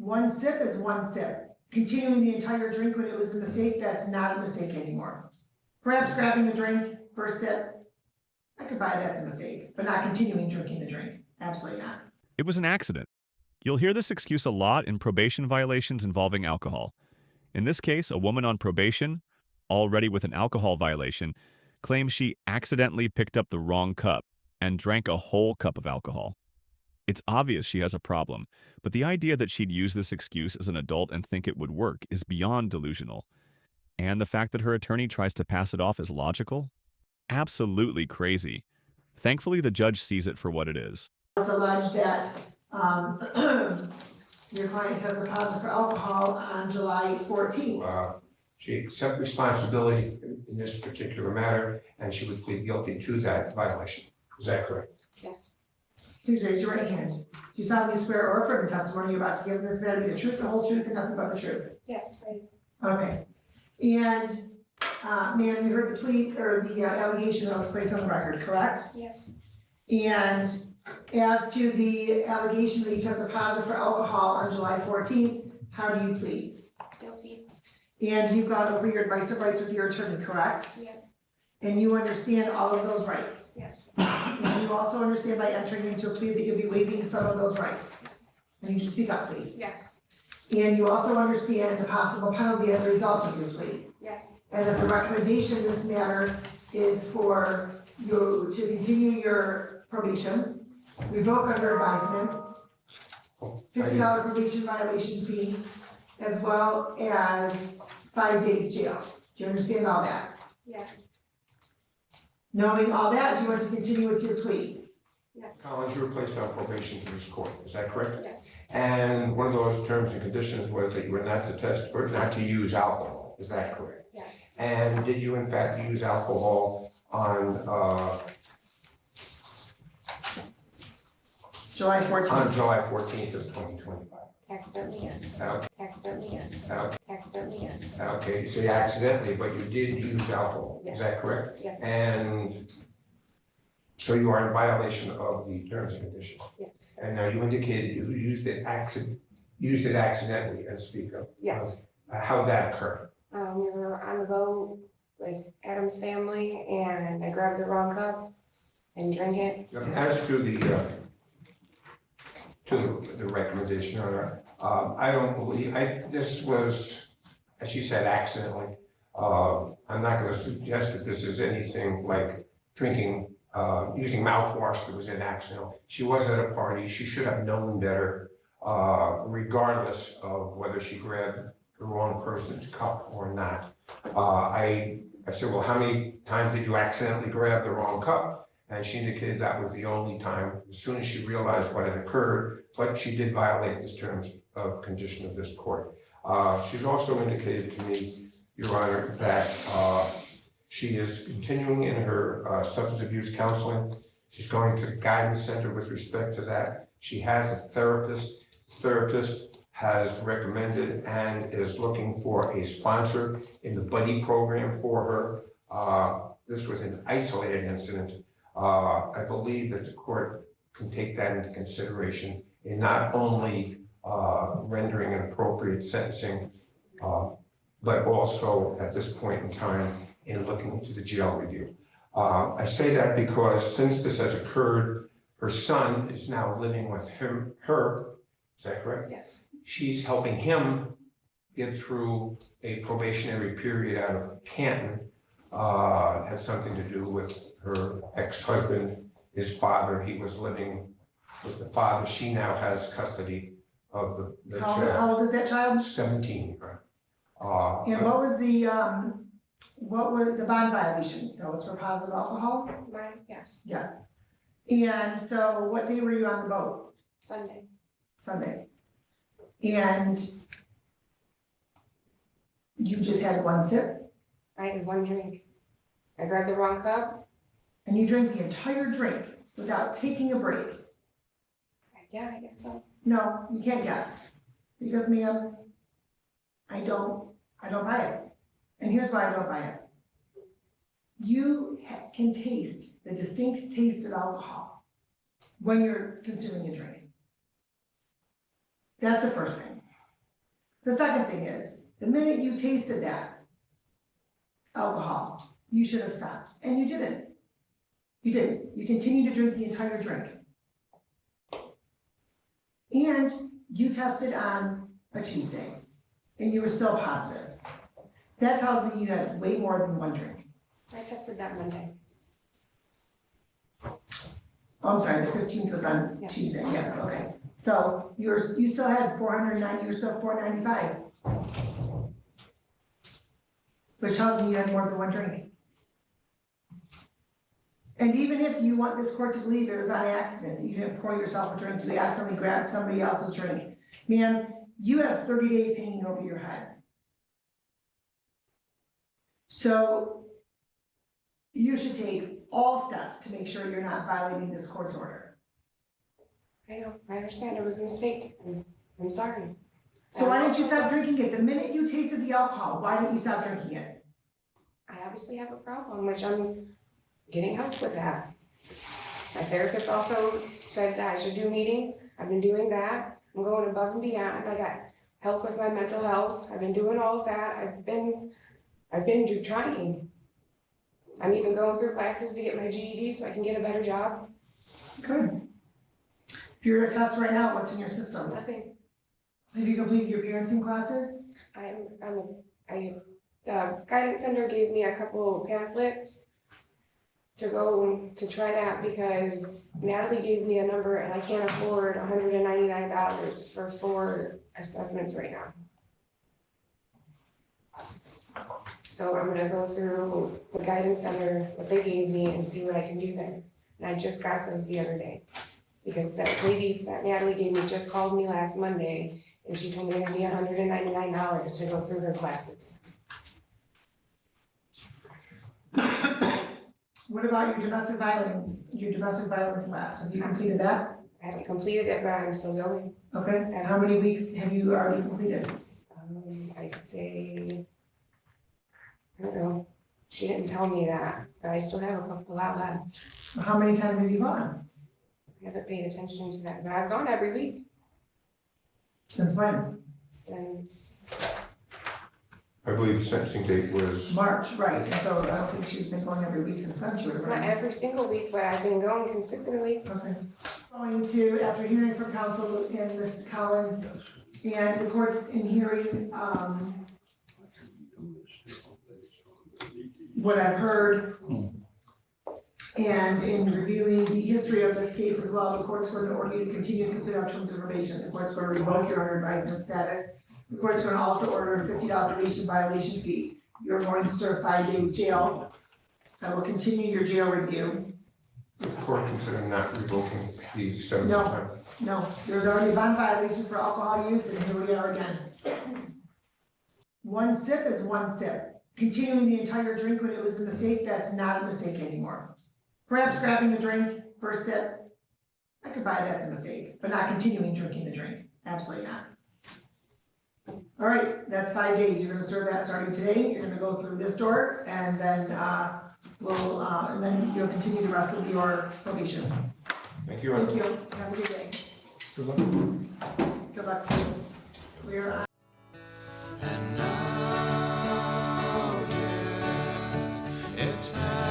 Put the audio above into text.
One sip is one sip. Continuing the entire drink when it was a mistake, that's not a mistake anymore. Perhaps grabbing the drink, first sip, I could buy that's a mistake, but not continuing drinking the drink. Absolutely not. It was an accident. You'll hear this excuse a lot in probation violations involving alcohol. In this case, a woman on probation, already with an alcohol violation, claims she accidentally picked up the wrong cup and drank a whole cup of alcohol. It's obvious she has a problem, but the idea that she'd use this excuse as an adult and think it would work is beyond delusional. And the fact that her attorney tries to pass it off as logical? Absolutely crazy. Thankfully, the judge sees it for what it is. It's alleged that your client tested positive for alcohol on July 14th. She accepts responsibility in this particular matter, and she would plead guilty to that violation. Is that correct? Yes. Please raise your right hand. Do you solemnly swear or affirm the testimony you're about to give in this matter to be the truth, the whole truth, and nothing but the truth? Yes, right. Okay. And, ma'am, you heard the plea or the allegation that was placed on the record, correct? Yes. And as to the allegation that you tested positive for alcohol on July 14th, how do you plead? Guilty. And you've gone over your advice of rights with your attorney, correct? Yes. And you understand all of those rights? Yes. And you also understand by entering into a plea that you'll be waiving some of those rights? And you just speak up, please. Yes. And you also understand the possible penalty as a result of your plea? Yes. And that the recommendation in this matter is for you to continue your probation, revoke under advisement, $50 probation violation fee, as well as 5 days jail. Do you understand all that? Yes. Knowing all that, do you want to continue with your plea? Yes. Collins, you were placed on probation for this court. Is that correct? Yes. And one of those terms and conditions was that you were not to test or not to use alcohol. Is that correct? Yes. And did you in fact use alcohol on July 14th. July 14th of 2025? Accidentally, yes. Okay. Accidentally, yes. Okay. Accidentally, yes. Okay, so you accidentally, but you did use alcohol. Yes. Is that correct? Yes. And so you are in violation of the terms and conditions. Yes. And now you indicated you used it accidentally, and speak up. Yes. How'd that occur? We were on the boat with Adam's family and I grabbed the wrong cup and drank it. As to the recommendation, I don't believe, this was, as she said, accidentally. I'm not gonna suggest that this is anything like drinking, using mouthwash that was an accident. She was at a party, she should have known better, regardless of whether she grabbed the wrong person's cup or not. I said, well, how many times did you accidentally grab the wrong cup? And she indicated that was the only time, as soon as she realized what had occurred, but she did violate the terms of condition of this court. She's also indicated to me, Your Honor, that she is continuing in her substance abuse counseling. She's going to the guidance center with respect to that. She has a therapist. The therapist has recommended and is looking for a sponsor in the buddy program for her. This was an isolated incident. I believe that the court can take that into consideration in not only rendering an appropriate sentencing, but also at this point in time in looking into the jail review. I say that because since this has occurred, her son is now living with her, is that correct? Yes. She's helping him get through a probationary period out of Canton. It has something to do with her ex-husband, his father. He was living with the father. She now has custody of the child. How old is that child? 17. And what was the bond violation? That was for positive alcohol? Mine, yes. Yes. And so what day were you on the boat? Sunday. Sunday. And you just had one sip I had one drink. I grabbed the wrong cup. and you drank the entire drink without taking a break. Yeah, I guess so. No, you can't guess. Because ma'am, I don't buy it. And here's why I don't buy it. You can taste the distinct taste of alcohol when you're consuming a drink. That's the first thing. The second thing is, the minute you tasted that alcohol, you should have stopped, and you didn't. You didn't. You continued to drink the entire drink. And you tested on a Tuesday, and you were still positive. That tells me you had way more than one drink. I tested that Monday. Oh, I'm sorry, the 15th was on Yeah. Tuesday, yes, okay. So you still had 490, you were still 495. Which tells me you had more than one drink. And even if you want this court to believe it was on accident, that you didn't pour yourself a drink, you accidentally grabbed somebody else's drink, ma'am, you have 30 days hanging over your head. So you should take all steps to make sure you're not violating this court's order. I know, I understand it was a mistake, I'm sorry. So why didn't you stop drinking it? The minute you tasted the alcohol, why didn't you stop drinking it? I obviously have a problem, which I'm getting help with that. My therapist also said that I should do meetings, I've been doing that, I'm going above and beyond, I got help with my mental health, I've been doing all of that, I've been trying. I'm even going through classes to get my GED so I can get a better job, Good. If you're a test right now, what's in your system? nothing. Have you completed your parenting classes? The guidance center gave me a couple pamphlets to go to try that because Natalie gave me a number and I can't afford $199 for 4 assessments right now. So I'm gonna go through the guidance center, what they gave me, and see what I can do there. And I just got those the other day. Because that lady that Natalie gave me just called me last Monday, and she told me it'd be $199 to go through her classes. What about your domestic violence class? Have you completed that? I haven't completed it, but I'm still going. Okay, and how many weeks have you already completed? I'd say, I don't know, she didn't tell me that, but I still have a lot left. How many times have you gone? I haven't paid attention to that, but I've gone every week Since when? since, I believe the sentencing date was, March, right, and so I don't think she's been going every week since then, she would have not been. every single week, but I've been going consistently. Okay. Going to, after hearing from counsel and Ms. Collins, and the court's in hearing, what I've heard, and in reviewing the history of this case as well, the court's going to order you to continue to complete our terms of probation. The court's going to revoke your under advisement status. The court's going to also order a $50 probation violation fee. You're going to serve 5 days jail. I will continue your jail review. the court considered not revoking the sentence No. time. No, there's already been violation for alcohol use, and here we are again. One sip is one sip. Continuing the entire drink when it was a mistake, that's not a mistake anymore. Perhaps grabbing a drink, first sip, I could buy that's a mistake, but not continuing drinking the drink, absolutely not. All right, that's 5 days, you're gonna serve that starting today, you're gonna go through this door, and then, and then you'll continue the rest of your probation. Thank you. Thank you, have a good day. Good luck. Good luck to you. We're on. And now, dear, it's time.